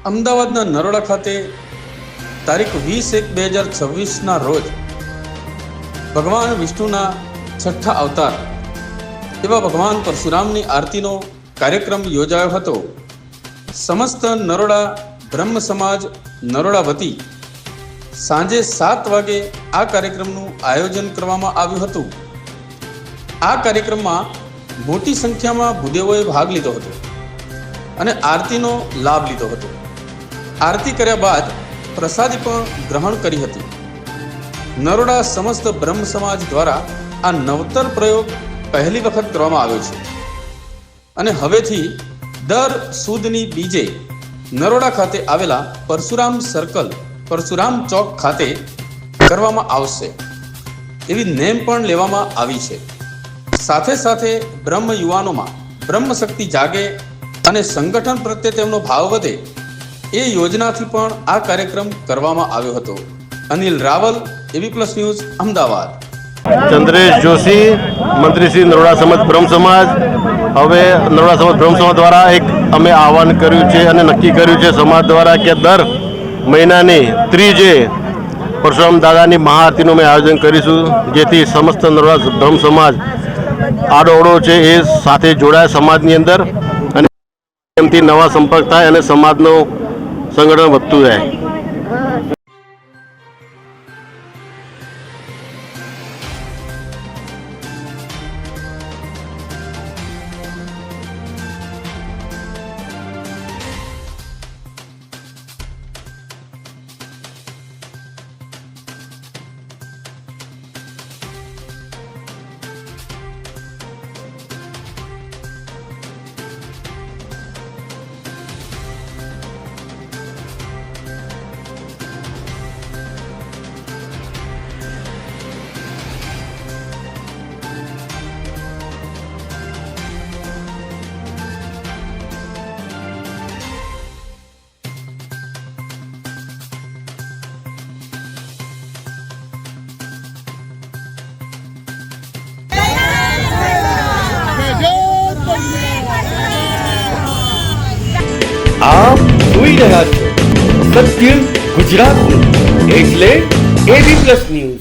અમદાવાદના નરોડા ખાતે તારીખ 20/1/2026ના રોજ ભગવાન વિષ્ણુના છઠ્ઠા અવતાર એવા ભગવાન પરશુરામની આરતીનો કાર્યક્રમ યોજાયો હતો. સમસ્ત નરોડા બ્રહ્મ સમાજ નરોડા વતી સાંજે 7 વાગે આ કાર્યક્રમનું આયોજન કરવામાં આવ્યું હતું. આ કાર્યક્રમમાં મોટી સંખ્યામાં ભૂદેવોએ ભાગ લીધો હતો અને આરતીનો લાભ લીધો હતો. આરતી કર્યા બાદ પ્રસાદી પણ ગ્રહણ કરી હતી. નરોડા સમસ્ત બ્રહ્મ સમાજ દ્વારા આ નવતર પ્રયોગ પહેલી વખત કરવામાં આવ્યો છે અને હવેથી દર સુદની બીજે નરોડા ખાતે આવેલા પરશુરામ સર્કલ પરશુરામ ચોક ખાતે કરવામાં આવશે એવી નેમ પણ લેવામાં આવી છે. સાથે સાથે બ્રહ્મ યુવાનોમાં બ્રહ્મ શક્તિ જાગે અને સંગઠન પ્રત્યે તેમનો ભાવ વધે એ યોજનાથી પણ આ કાર્યક્રમ કરવામાં આવ્યો હતો. Anil Raval, AB plus news, Ahmedabad. Chandresh Joshi, મંત્રી શ્રી નરોડા સમાજ બ્રહ્મ સમાજ. હવે નરોડા સમાજ બ્રહ્મ સમાજ દ્વારા એક અમે આહવાન કર્યું છે અને નક્કી કર્યું છે સમાજ દ્વારા કે દર મહિનાની ત્રીજે પરશુરામ દાદાની મહાઆરતીનું અમે આયોજન કરીશું, જેથી સમસ્ત નરોડા બ્રહ્મ સમાજ આડોઅવળો છે એ સાથે જોડાય સમાજની અંદર અને એમથી નવા સંપર્ક થાય અને સમાજનું સંગઠન વધતું જાય. આપ જોઈ રહ્યા છો સત્ય ગુજરાતનું એટલે એબી પ્લસ ન્યૂઝ.